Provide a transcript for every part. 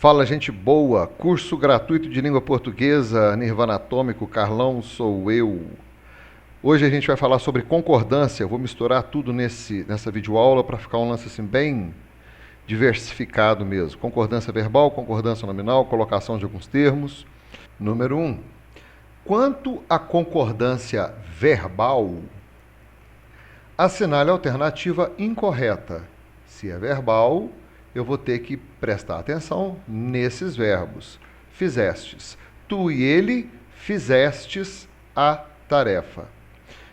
Fala, gente boa! Curso gratuito de língua portuguesa, Nirvana Atômico, Carlão sou eu. Hoje a gente vai falar sobre concordância. Eu vou misturar tudo nessa videoaula para ficar um lance assim bem diversificado mesmo. Concordância verbal, concordância nominal, colocação de alguns termos. Número 1. Quanto à concordância verbal, assinale a alternativa incorreta. Se é verbal, eu vou ter que prestar atenção nesses verbos. Fizestes. Tu e ele fizestes a tarefa.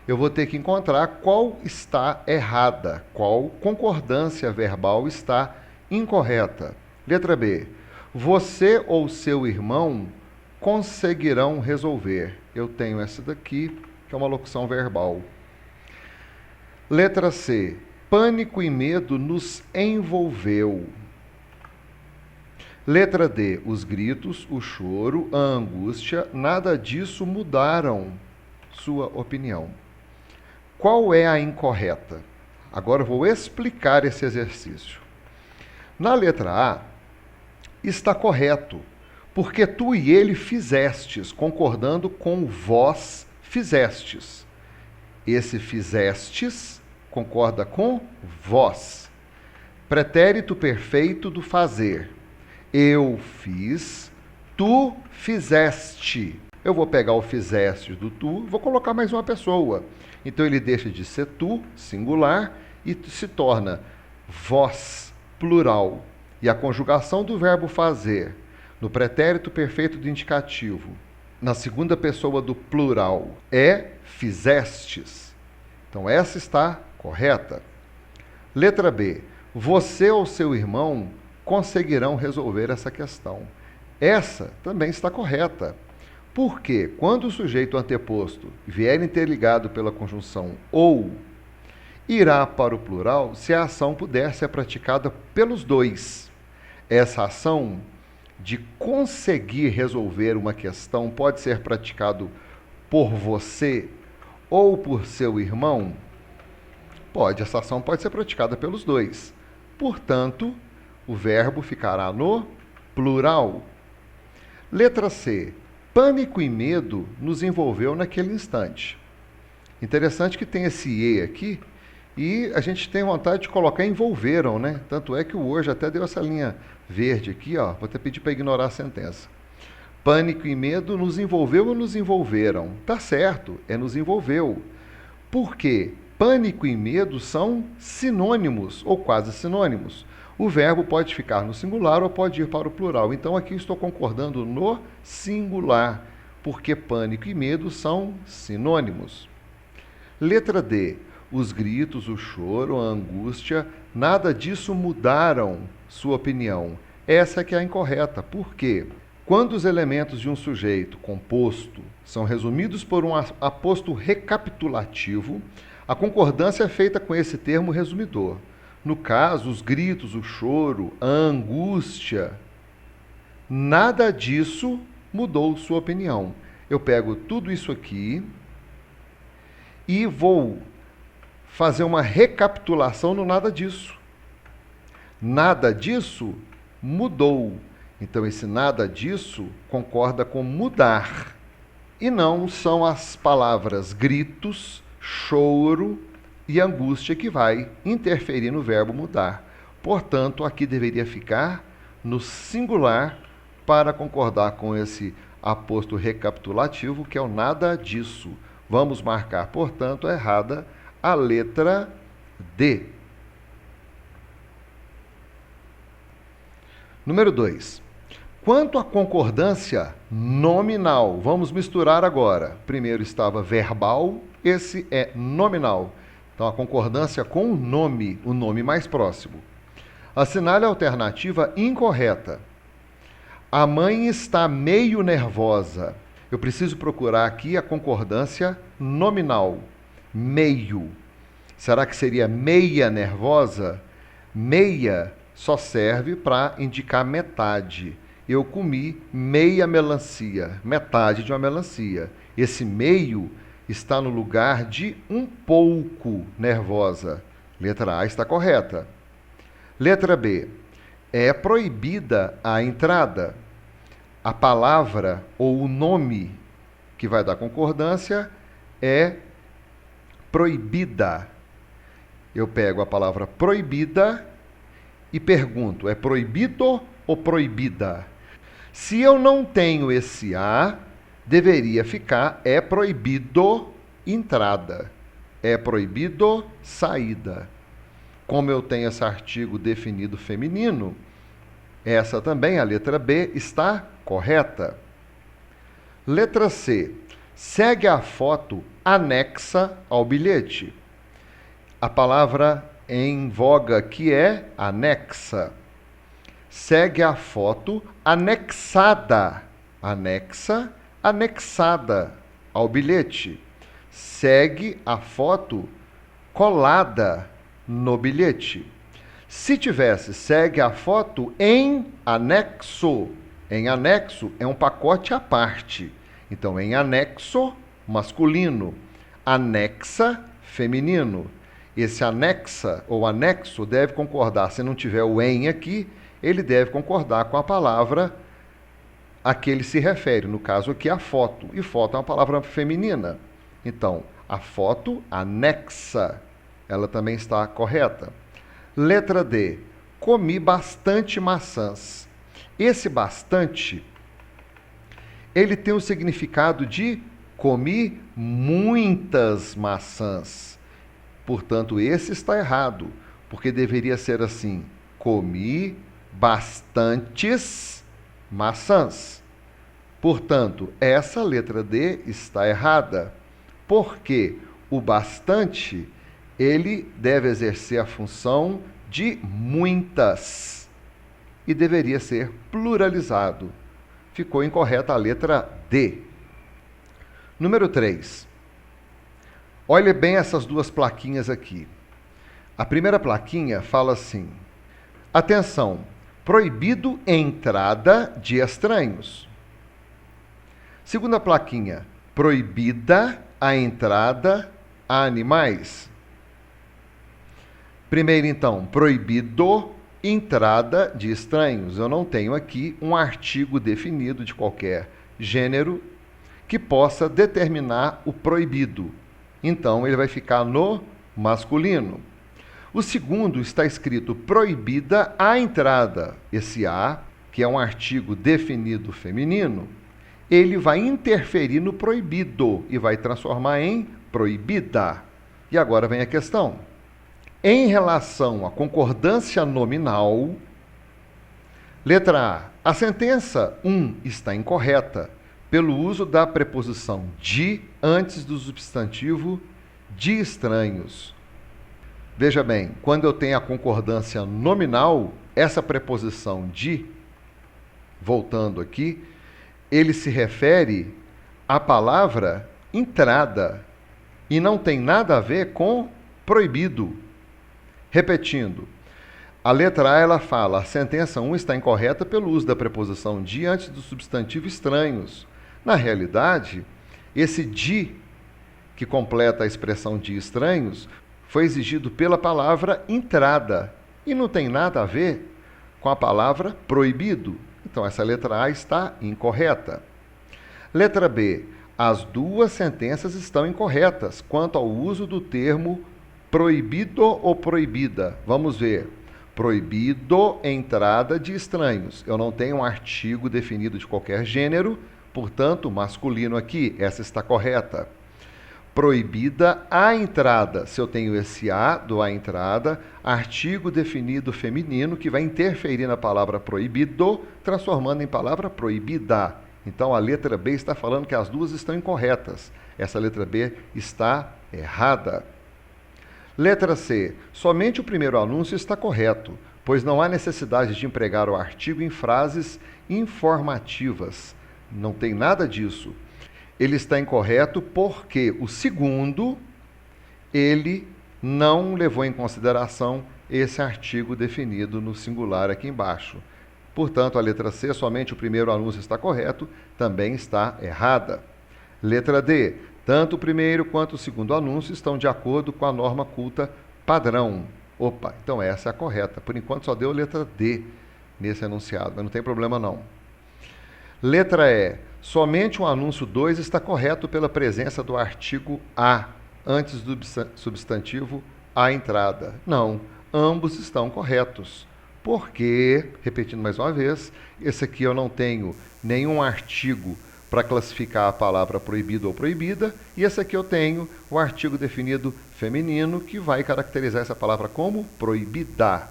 Eu vou ter que encontrar qual está errada, qual concordância verbal está incorreta. Letra B. Você ou seu irmão conseguirão resolver. Eu tenho essa daqui, que é uma locução verbal. Letra C. Pânico e medo nos envolveu. Letra D. Os gritos, o choro, a angústia, nada disso mudaram sua opinião. Qual é a incorreta? Agora eu vou explicar esse exercício. Na letra A, está correto, porque tu e ele fizestes, concordando com vós fizestes. Esse fizestes concorda com vós. Pretérito perfeito do fazer. Eu fiz, tu fizeste. Eu vou pegar o fizeste do tu, vou colocar mais uma pessoa. Então ele deixa de ser tu, singular, e se torna vós, plural. E a conjugação do verbo fazer, no pretérito perfeito do indicativo, na segunda pessoa do plural, é fizestes. Então essa está correta. Letra B. Você ou seu irmão conseguirão resolver essa questão. Essa também está correta. Porque quando o sujeito anteposto vier interligado pela conjunção ou, irá para o plural se a ação puder ser praticada pelos dois. Essa ação de conseguir resolver uma questão pode ser praticado por você ou por seu irmão? Pode, essa ação pode ser praticada pelos dois. Portanto, o verbo ficará no plural. Letra C. Pânico e medo nos envolveu naquele instante. Interessante que tem esse E aqui, e a gente tem vontade de colocar envolveram, né? Tanto é que o hoje até deu essa linha verde aqui, ó. Vou até pedir para ignorar a sentença. Pânico e medo nos envolveu ou nos envolveram? Tá certo, é nos envolveu. Por quê? Pânico e medo são sinônimos, ou quase sinônimos. O verbo pode ficar no singular ou pode ir para o plural. Então aqui estou concordando no singular, porque pânico e medo são sinônimos. Letra D. Os gritos, o choro, a angústia, nada disso mudaram sua opinião. Essa é que é a incorreta. Por quê? Quando os elementos de um sujeito composto são resumidos por um aposto recapitulativo, a concordância é feita com esse termo resumidor. No caso, os gritos, o choro, a angústia, nada disso mudou sua opinião. Eu pego tudo isso aqui e vou fazer uma recapitulação no nada disso. Nada disso mudou. Então, esse nada disso concorda com mudar. E não são as palavras gritos, choro e angústia que vai interferir no verbo mudar. Portanto, aqui deveria ficar no singular para concordar com esse aposto recapitulativo, que é o nada disso. Vamos marcar, portanto, errada a letra D. Número 2. Quanto à concordância nominal, vamos misturar agora. Primeiro estava verbal, esse é nominal. Então, a concordância com o nome mais próximo. Assinale a alternativa incorreta. A mãe está meio nervosa. Eu preciso procurar aqui a concordância nominal. Meio. Será que seria meia nervosa? Meia só serve para indicar metade. Eu comi meia melancia, metade de uma melancia. Esse meio está no lugar de um pouco nervosa. Letra A está correta. Letra B. é proibida a entrada. A palavra ou o nome que vai dar concordância é proibida. Eu pego a palavra proibida e pergunto, é proibido ou proibida? Se eu não tenho esse A, deveria ficar é proibido entrada, é proibido saída. Como eu tenho esse artigo definido feminino, essa também, a letra B, está correta. Letra C. Segue a foto anexa ao bilhete. A palavra em voga aqui é anexa. Segue a foto anexada. Anexa, anexada ao bilhete. Segue a foto colada no bilhete. Se tivesse segue a foto em anexo. Em anexo é um pacote à parte. Então, em anexo, masculino. Anexa, feminino. Esse anexa ou anexo deve concordar, se não tiver o em aqui, ele deve concordar com a palavra a que ele se refere. No caso aqui, a foto. E foto é uma palavra feminina. Então, a foto anexa, ela também está correta. Letra D. Comi bastante maçãs. Esse bastante, ele tem o significado de comi muitas maçãs. Portanto, esse está errado, porque deveria ser assim: comi bastantes maçãs. Portanto, essa letra D está errada, porque o bastante ele deve exercer a função de muitas e deveria ser pluralizado. Ficou incorreta a letra D. Número 3. Olhe bem essas duas plaquinhas aqui. A primeira plaquinha fala assim: atenção, proibido entrada de estranhos. Segunda plaquinha, proibida a entrada a animais. Primeiro, então, proibido entrada de estranhos. Eu não tenho aqui um artigo definido de qualquer gênero que possa determinar o proibido. Então, ele vai ficar no masculino. O segundo está escrito proibida a entrada. Esse a, que é um artigo definido feminino, ele vai interferir no proibido e vai transformar em proibida. E agora vem a questão. Em relação à concordância nominal, letra A, a sentença 1 está incorreta pelo uso da preposição de antes do substantivo de estranhos. Veja bem, quando eu tenho a concordância nominal, essa preposição de, voltando aqui, ele se refere à palavra entrada e não tem nada a ver com proibido. Repetindo, a letra A ela fala, a sentença 1 está incorreta pelo uso da preposição de antes do substantivo estranhos. Na realidade, esse de, que completa a expressão de estranhos, foi exigido pela palavra entrada e não tem nada a ver com a palavra proibido. Então, essa letra A está incorreta. Letra B, as duas sentenças estão incorretas quanto ao uso do termo proibido ou proibida. Vamos ver. Proibido entrada de estranhos. Eu não tenho um artigo definido de qualquer gênero, portanto, masculino aqui. Essa está correta. Proibida a entrada. Se eu tenho esse a do a entrada, artigo definido feminino que vai interferir na palavra proibido, transformando em palavra proibida. Então, a letra B está falando que as duas estão incorretas. Essa letra B está errada. Letra C. Somente o primeiro anúncio está correto, pois não há necessidade de empregar o artigo em frases informativas. Não tem nada disso. Ele está incorreto porque o segundo, ele não levou em consideração esse artigo definido no singular aqui embaixo. Portanto, a letra C, somente o primeiro anúncio está correto, também está errada. Letra D. Tanto o primeiro quanto o segundo anúncio estão de acordo com a norma culta padrão. Opa, então essa é a correta. Por enquanto só deu a letra D. nesse enunciado, mas não tem problema não. Letra E. Somente o anúncio 2 está correto pela presença do artigo a antes do substantivo a entrada. Não, ambos estão corretos. Porque, repetindo mais uma vez, esse aqui eu não tenho nenhum artigo para classificar a palavra proibido ou proibida, e esse aqui eu tenho o artigo definido feminino, que vai caracterizar essa palavra como proibida.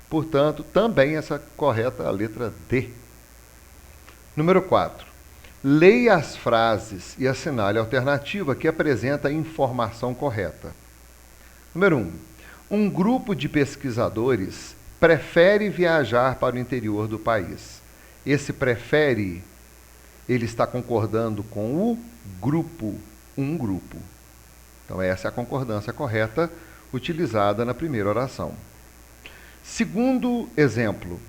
Portanto, também essa correta a letra D. Número 4. Leia as frases e assinale a alternativa que apresenta a informação correta. Número 1. Um grupo de pesquisadores prefere viajar para o interior do país. Esse prefere, ele está concordando com o grupo, um grupo. Então, essa é a concordância correta utilizada na primeira oração. Segundo exemplo.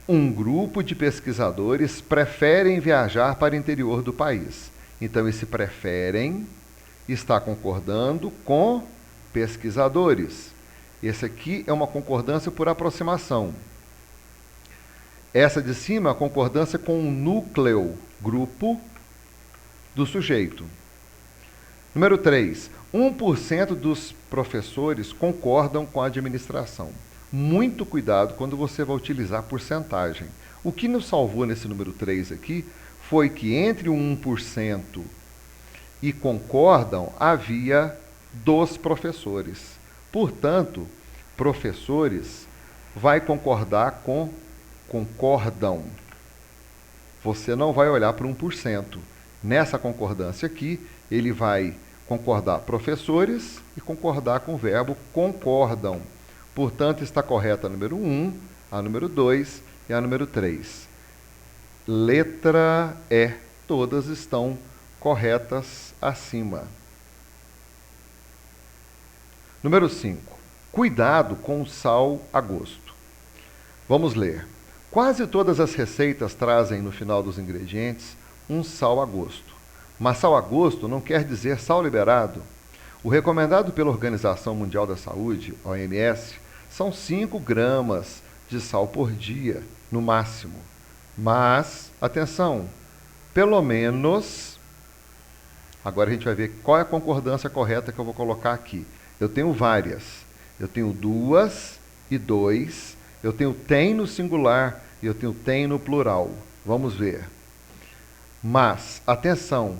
Um grupo de pesquisadores preferem viajar para o interior do país. Então, esse preferem está concordando com pesquisadores. Esse aqui é uma concordância por aproximação. Essa de cima é a concordância com o núcleo, grupo, do sujeito. Número 3. 1% dos professores concordam com a administração. Muito cuidado quando você vai utilizar porcentagem. O que nos salvou nesse número 3 aqui foi que entre o 1% e concordam havia 2 professores. Portanto, professores vai concordar com concordam. Você não vai olhar para 1%. Nessa concordância aqui, ele vai concordar professores e concordar com o verbo concordam. Portanto, está correta a número 1, a número 2 e a número 3. Letra E. Todas estão corretas acima. Número 5. Cuidado com o sal a gosto. Vamos ler. Quase todas as receitas trazem no final dos ingredientes um sal a gosto. Mas sal a gosto não quer dizer sal liberado. O recomendado pela Organização Mundial da Saúde, OMS, são 5 gramas de sal por dia, no máximo. Mas, atenção, pelo menos... Agora a gente vai ver qual é a concordância correta que eu vou colocar aqui. Eu tenho várias. Eu tenho 2 e 2. Eu tenho tem no singular e eu tenho tem no plural. Vamos ver. Mas, atenção,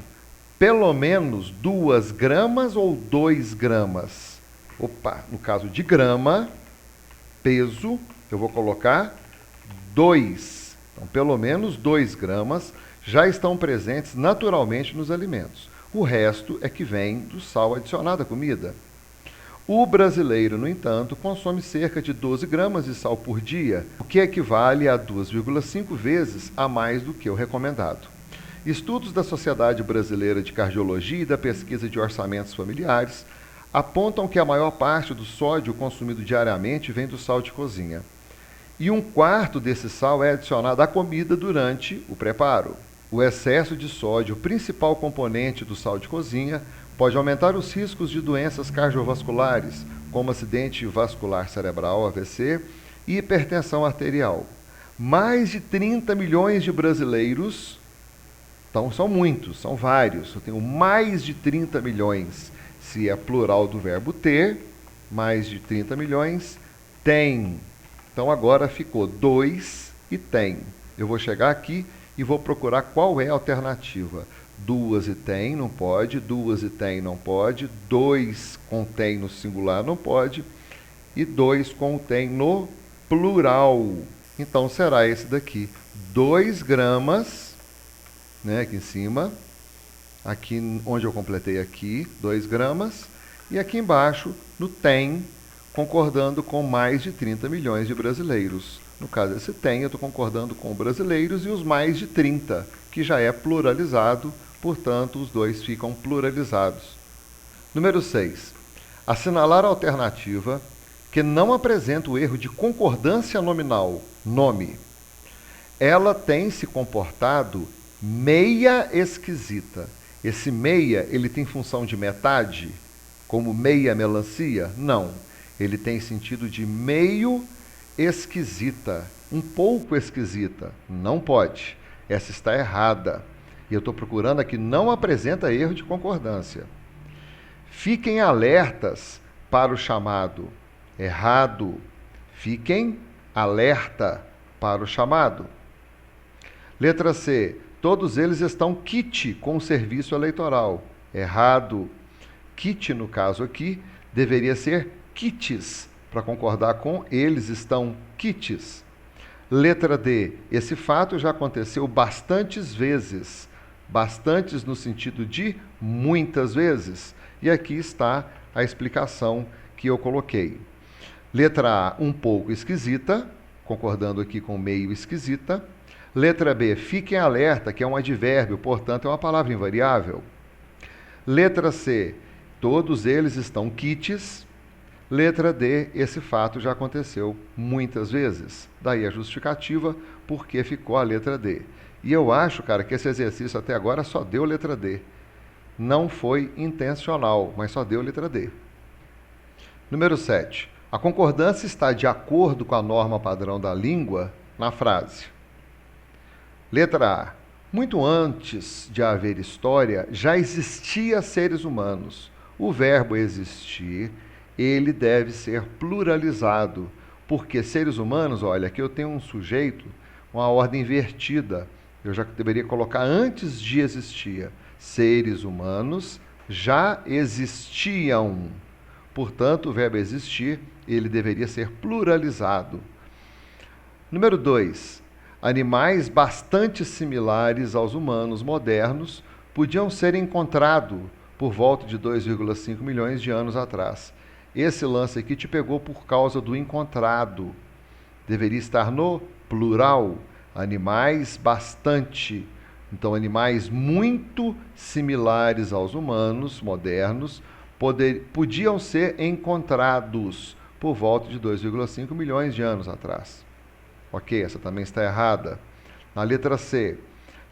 pelo menos 2 gramas ou 2 gramas? Opa, no caso de grama, peso, eu vou colocar 2. Então, pelo menos 2 gramas já estão presentes naturalmente nos alimentos. O resto é que vem do sal adicionado à comida. O brasileiro, no entanto, consome cerca de 12 gramas de sal por dia, o que equivale a 2,5 vezes a mais do que o recomendado. Estudos da Sociedade Brasileira de Cardiologia e da Pesquisa de Orçamentos Familiares apontam que a maior parte do sódio consumido diariamente vem do sal de cozinha. E 1/4 desse sal é adicionado à comida durante o preparo. O excesso de sódio, principal componente do sal de cozinha, pode aumentar os riscos de doenças cardiovasculares, como acidente vascular cerebral, AVC, e hipertensão arterial. Mais de 30 milhões de brasileiros, então são muitos, são vários, eu tenho mais de 30 milhões, se é plural do verbo ter, mais de 30 milhões, tem. Então agora ficou 2 e tem. Eu vou chegar aqui e vou procurar qual é a alternativa. 2 e tem, não pode. 2 e tem, não pode. 2 contém no singular, não pode. E 2 contém no plural. Então será esse daqui. 2 gramas, né, aqui em cima. Aqui onde eu completei aqui, 2 gramas. E aqui embaixo, no tem, concordando com mais de 30 milhões de brasileiros. No caso, esse tem, eu estou concordando com brasileiros e os mais de 30, que já é pluralizado, portanto, os dois ficam pluralizados. Número 6. Assinalar a alternativa que não apresenta o erro de concordância nominal, nome. Ela tem se comportado meia esquisita. Esse meia, ele tem função de metade, como meia melancia? Não. Ele tem sentido de meio esquisita, um pouco esquisita. Não pode. Essa está errada. E eu estou procurando aqui, não apresenta erro de concordância. Fiquem alertas para o chamado. Errado. Fiquem alerta para o chamado. Letra C. Todos eles estão quite com o serviço eleitoral. Errado. Quite, no caso aqui, deveria ser quites, para concordar com eles estão quites. Letra D. Esse fato já aconteceu bastantes vezes. Bastantes no sentido de muitas vezes. E aqui está a explicação que eu coloquei. Letra A, um pouco esquisita, concordando aqui com meio esquisita. Letra B, fiquem alerta, que é um advérbio, portanto é uma palavra invariável. Letra C, todos eles estão quites. Letra D, esse fato já aconteceu muitas vezes. Daí a justificativa porque ficou a letra D. E eu acho, cara, que esse exercício até agora só deu letra D. Não foi intencional, mas só deu letra D. Número 7. A concordância está de acordo com a norma padrão da língua na frase. Letra A. Muito antes de haver história, já existia seres humanos. O verbo existir, ele deve ser pluralizado, porque seres humanos, olha, aqui eu tenho um sujeito, uma ordem invertida. Eu já deveria colocar antes de existia. Seres humanos já existiam. Portanto, o verbo existir, ele deveria ser pluralizado. Número 2. Animais bastante similares aos humanos modernos podiam ser encontrados por volta de 2,5 milhões de anos atrás. Esse lance aqui te pegou por causa do encontrado. Deveria estar no plural. Animais bastante. Então, animais muito similares aos humanos modernos podiam ser encontrados por volta de 2,5 milhões de anos atrás. Ok, essa também está errada. Na letra C,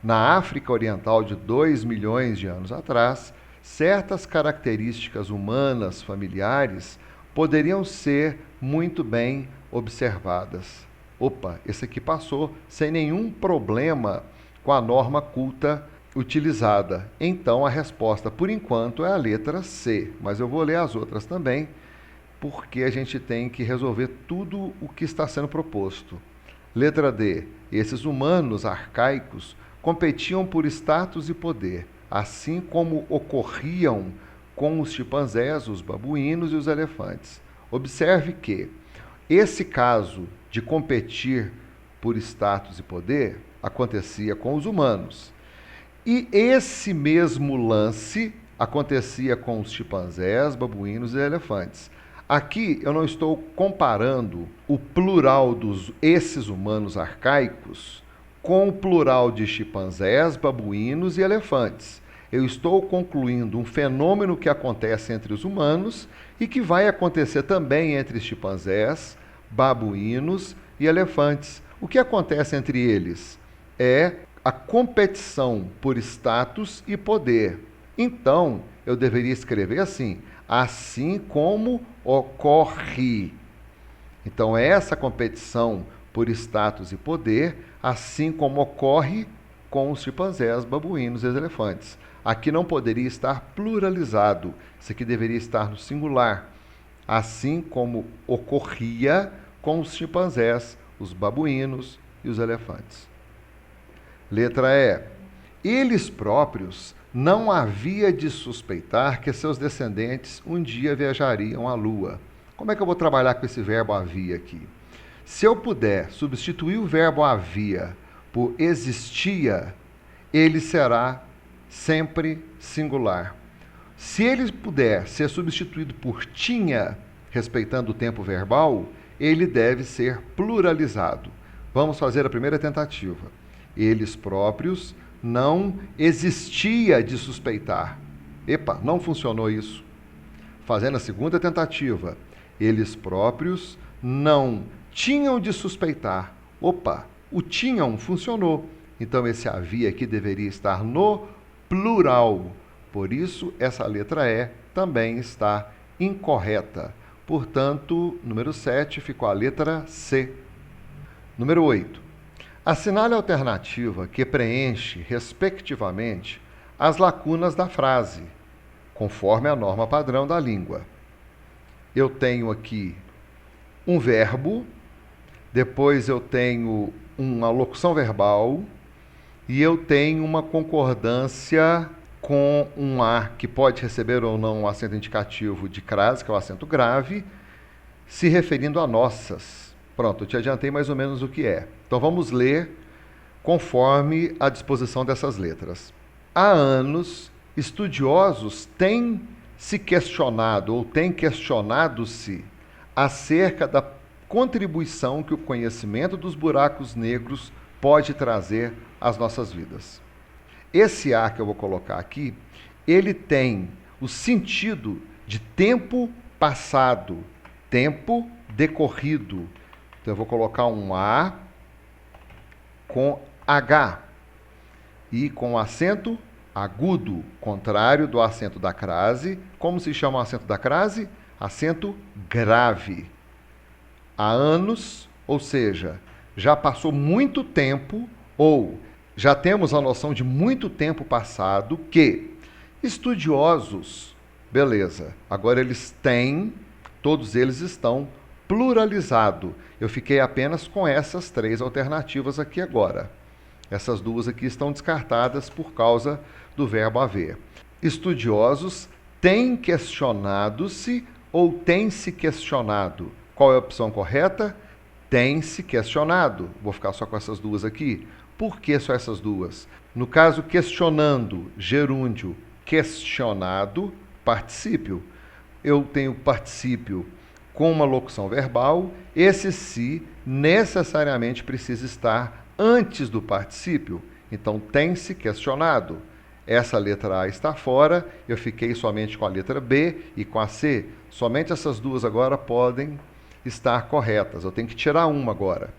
na África Oriental de 2 milhões de anos atrás, certas características humanas familiares poderiam ser muito bem observadas. Opa, esse aqui passou sem nenhum problema com a norma culta utilizada. Então, a resposta, por enquanto, é a letra C. Mas eu vou ler as outras também, porque a gente tem que resolver tudo o que está sendo proposto. Letra D. Esses humanos arcaicos competiam por status e poder, assim como ocorriam com os chimpanzés, os babuínos e os elefantes. Observe que esse caso de competir por status e poder acontecia com os humanos. E esse mesmo lance acontecia com os chimpanzés, babuínos e elefantes. Aqui eu não estou comparando o plural dos esses humanos arcaicos com o plural de chimpanzés, babuínos e elefantes. Eu estou concluindo um fenômeno que acontece entre os humanos e que vai acontecer também entre chimpanzés, babuínos e elefantes. O que acontece entre eles? É a competição por status e poder. Então, eu deveria escrever assim, assim como ocorre. Então, essa competição por status e poder, assim como ocorre com os chimpanzés, babuínos e elefantes. Aqui não poderia estar pluralizado, isso aqui deveria estar no singular, assim como ocorria com os chimpanzés, os babuínos e os elefantes. Letra E. Eles próprios não havia de suspeitar que seus descendentes um dia viajariam à Lua. Como é que eu vou trabalhar com esse verbo havia aqui? Se eu puder substituir o verbo havia por existia, ele será sempre singular. Se ele puder ser substituído por tinha, respeitando o tempo verbal, ele deve ser pluralizado. Vamos fazer a primeira tentativa. Eles próprios não existia de suspeitar. Epa, não funcionou isso. Fazendo a segunda tentativa. Eles próprios não tinham de suspeitar. Opa, o tinham funcionou. Então esse havia aqui deveria estar no plural. Por isso, essa letra E também está incorreta. Portanto, número 7 ficou a letra C. Número 8. Assinale a alternativa que preenche, respectivamente, as lacunas da frase, conforme a norma padrão da língua. Eu tenho aqui um verbo, depois eu tenho uma locução verbal e eu tenho uma concordância com um A que pode receber ou não um acento indicativo de crase, que é o acento grave, se referindo a nossas. Pronto, eu te adiantei mais ou menos o que é. Então vamos ler conforme a disposição dessas letras. Há anos, estudiosos têm se questionado ou têm questionado-se acerca da contribuição que o conhecimento dos buracos negros pode trazer às nossas vidas. Esse A que eu vou colocar aqui, ele tem o sentido de tempo passado, tempo decorrido. Então eu vou colocar um A com H e com acento agudo, contrário do acento da crase. Como se chama o acento da crase? Acento grave. Há anos, ou seja, já passou muito tempo, ou já temos a noção de muito tempo passado, que estudiosos, beleza, agora eles têm, todos eles estão pluralizado. Eu fiquei apenas com essas 3 alternativas aqui agora. Essas 2 aqui estão descartadas por causa do verbo haver. Estudiosos têm questionado-se ou têm se questionado. Qual é a opção correta? Tem se questionado. Vou ficar só com essas 2 aqui. Por que só essas 2? No caso, questionando, gerúndio, questionado, particípio. Eu tenho particípio com uma locução verbal. Esse se necessariamente precisa estar antes do particípio. Então, tem se questionado. Essa letra A está fora. Eu fiquei somente com a letra B e com a C. Somente essas 2 agora podem estar corretas. Eu tenho que tirar uma agora.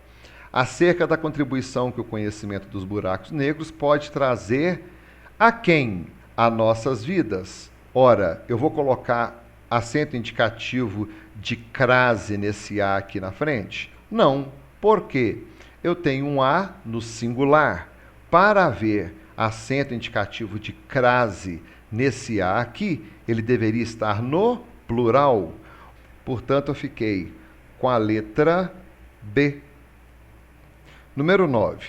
Acerca da contribuição que o conhecimento dos buracos negros pode trazer a quem? A nossas vidas. Ora, eu vou colocar acento indicativo de crase nesse A aqui na frente? Não. Por quê? Eu tenho um A no singular. Para haver acento indicativo de crase nesse A aqui, ele deveria estar no plural. Portanto, eu fiquei com a letra B. Número 9.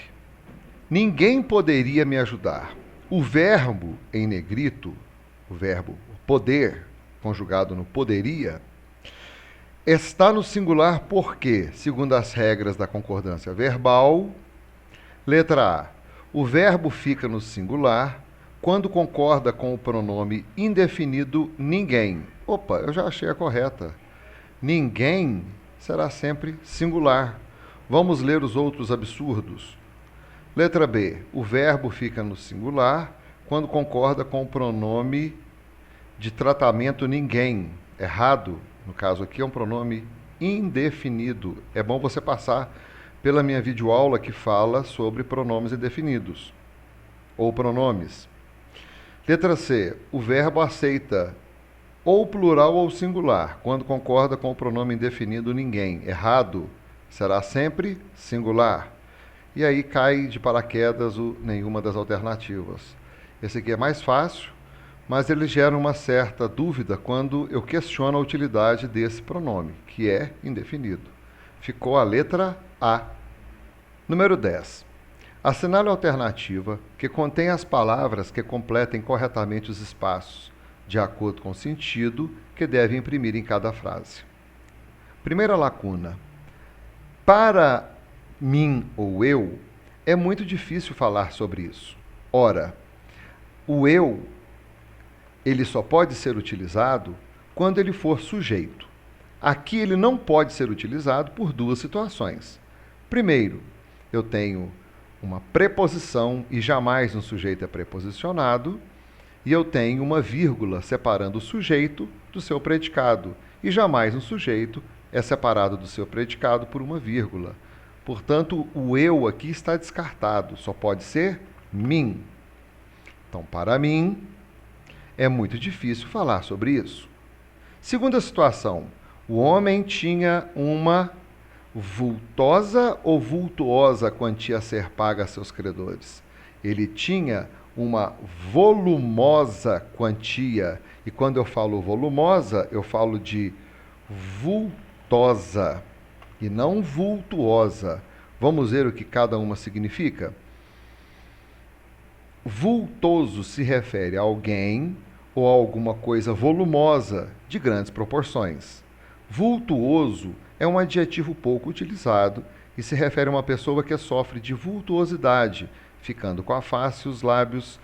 Ninguém poderia me ajudar. O verbo em negrito, o verbo poder, conjugado no poderia, está no singular porque, segundo as regras da concordância verbal, letra A, o verbo fica no singular quando concorda com o pronome indefinido ninguém. Opa, eu já achei a correta. Ninguém será sempre singular. Vamos ler os outros absurdos. Letra B. O verbo fica no singular quando concorda com o pronome de tratamento ninguém. Errado. No caso aqui é um pronome indefinido. É bom você passar pela minha videoaula que fala sobre pronomes indefinidos ou pronomes. Letra C. O verbo aceita ou plural ou singular quando concorda com o pronome indefinido ninguém. Errado. Será sempre singular. E aí cai de paraquedas nenhuma das alternativas. Esse aqui é mais fácil, mas ele gera uma certa dúvida quando eu questiono a utilidade desse pronome, que é indefinido. Ficou a letra A. Número 10. Assinale a alternativa que contém as palavras que completem corretamente os espaços, de acordo com o sentido que deve imprimir em cada frase. Primeira lacuna. Para mim ou eu, é muito difícil falar sobre isso. Ora, o eu, ele só pode ser utilizado quando ele for sujeito. Aqui ele não pode ser utilizado por 2 situações. Primeiro, eu tenho uma preposição e jamais um sujeito é preposicionado, e eu tenho uma vírgula separando o sujeito do seu predicado, e jamais um sujeito é separado do seu predicado por uma vírgula. Portanto, o eu aqui está descartado, só pode ser mim. Então, para mim, é muito difícil falar sobre isso. Segunda situação, o homem tinha uma vultosa ou vultuosa quantia a ser paga a seus credores. Ele tinha uma volumosa quantia. E quando eu falo volumosa, eu falo de vultosa e não vultuosa. Vamos ver o que cada uma significa? Vultoso se refere a alguém ou a alguma coisa volumosa, de grandes proporções. Vultuoso é um adjetivo pouco utilizado e se refere a uma pessoa que sofre de vultuosidade, ficando com a face e os lábios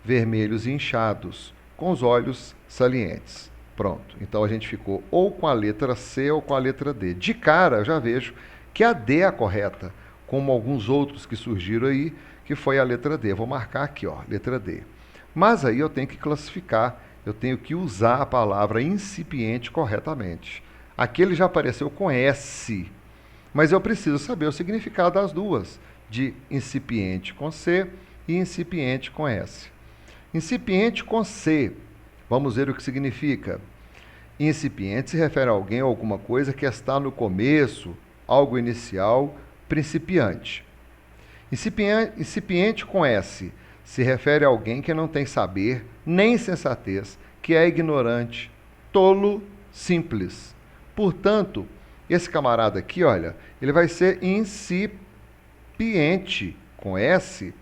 vermelhos e inchados, com os olhos salientes. Pronto. Então a gente ficou ou com a letra C ou com a letra D. De cara, eu já vejo que a D é a correta, como alguns outros que surgiram aí, que foi a letra D. Vou marcar aqui, ó, letra D. Mas aí eu tenho que classificar, eu tenho que usar a palavra incipiente corretamente. Aqui ele já apareceu com S, mas eu preciso saber o significado das duas, de incipiente com C e incipiente com S. Incipiente com C, vamos ver o que significa. Incipiente se refere a alguém ou alguma coisa que está no começo, algo inicial, principiante. Incipiente com S se refere a alguém que não tem saber nem sensatez, que é ignorante, tolo, simples. Portanto, esse camarada aqui, olha, ele vai ser incipiente com S,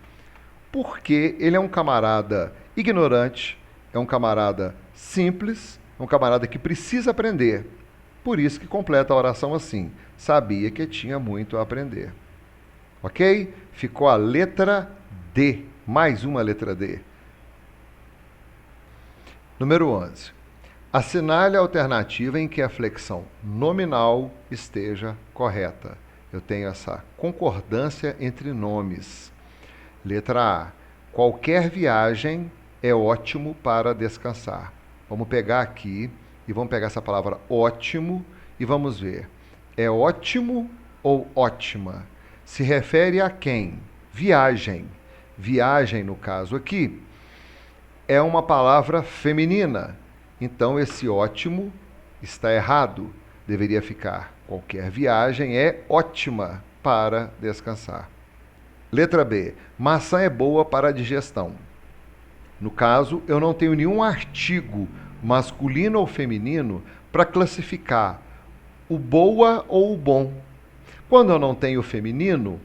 porque ele é um camarada ignorante, é um camarada simples, é um camarada que precisa aprender. Por isso que completa a oração assim: sabia que tinha muito a aprender. Ok? Ficou a letra D. Mais uma letra D. Número 11. Assinale a alternativa em que a flexão nominal esteja correta. Eu tenho essa concordância entre nomes. Letra A. Qualquer viagem é ótimo para descansar. Vamos pegar aqui e vamos pegar essa palavra ótimo e vamos ver. É ótimo ou ótima? Se refere a quem? Viagem. Viagem, no caso aqui, é uma palavra feminina. Então, esse ótimo está errado. Deveria ficar: qualquer viagem é ótima para descansar. Letra B. Maçã é boa para a digestão. No caso, eu não tenho nenhum artigo masculino ou feminino para classificar o boa ou o bom. Quando eu não tenho feminino,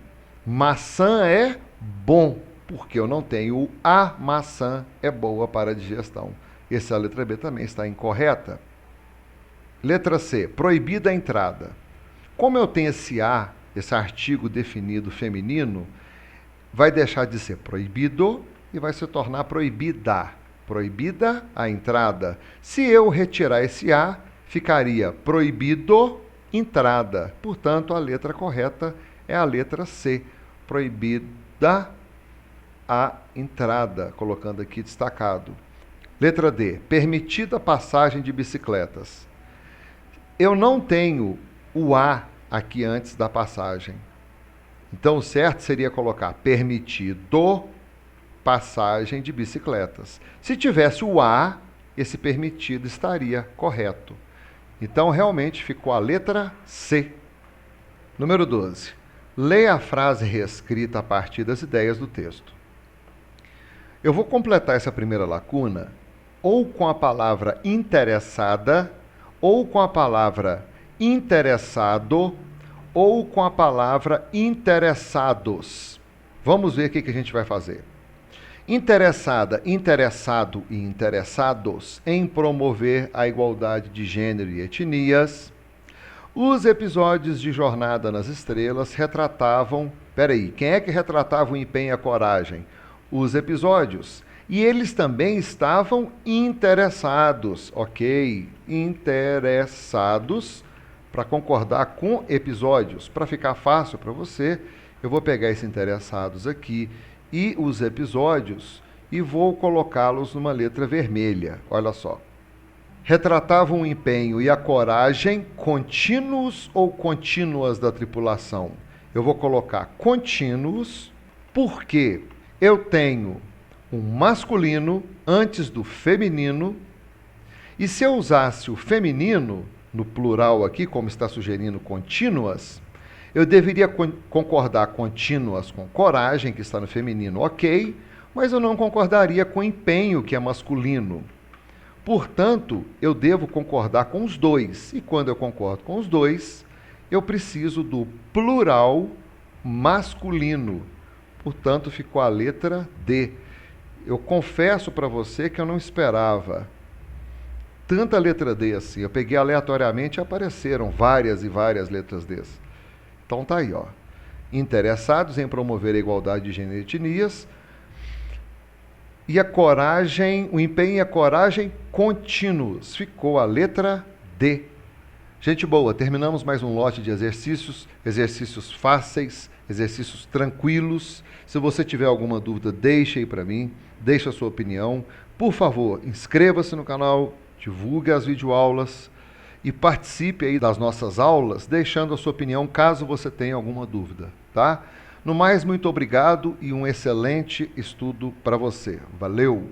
maçã é bom, porque eu não tenho a maçã é boa para a digestão. Essa letra B também está incorreta. Letra C, proibida a entrada. Como eu tenho esse A, esse artigo definido feminino, vai deixar de ser proibido e vai se tornar proibida. Proibida a entrada. Se eu retirar esse A, ficaria proibido entrada. Portanto, a letra correta é a letra C, proibida a entrada, colocando aqui destacado. Letra D, permitida passagem de bicicletas. Eu não tenho o A aqui antes da passagem. Então, o certo seria colocar permitido passagem de bicicletas. Se tivesse o A, esse permitido estaria correto. Então, realmente ficou a letra C. Número 12. Leia a frase reescrita a partir das ideias do texto. Eu vou completar essa primeira lacuna ou com a palavra interessada, ou com a palavra interessado, ou com a palavra interessados. Vamos ver o que a gente vai fazer. Interessada, interessado e interessados em promover a igualdade de gênero e etnias. Os episódios de Jornada nas Estrelas retratavam... Peraí, quem é que retratava o empenho e a coragem? Os episódios. E eles também estavam interessados, ok? Interessados, para concordar com episódios. Para ficar fácil para você, eu vou pegar esses interessados aqui e os episódios e vou colocá-los numa letra vermelha. Olha só. Retratavam o empenho e a coragem contínuos ou contínuas da tripulação. Eu vou colocar contínuos porque eu tenho um masculino antes do feminino, e se eu usasse o feminino, no plural aqui, como está sugerindo contínuas, Eu deveria concordar contínuas com coragem, que está no feminino, ok, mas eu não concordaria com empenho, que é masculino. Portanto, eu devo concordar com os dois. E quando eu concordo com os dois, eu preciso do plural masculino. Portanto, ficou a letra D. Eu confesso para você que eu não esperava tanta letra D assim. Eu peguei aleatoriamente e apareceram várias e várias letras D. Então tá aí, ó. Interessados em promover a igualdade de gênero e etnias, e a coragem, o empenho e a coragem contínuos. Ficou a letra D. Gente boa, terminamos mais um lote de exercícios fáceis, exercícios tranquilos. Se você tiver alguma dúvida, deixe aí para mim, deixe a sua opinião. Por favor, inscreva-se no canal, divulgue as videoaulas e participe aí das nossas aulas, deixando a sua opinião caso você tenha alguma dúvida, tá? No mais, muito obrigado e um excelente estudo para você. Valeu!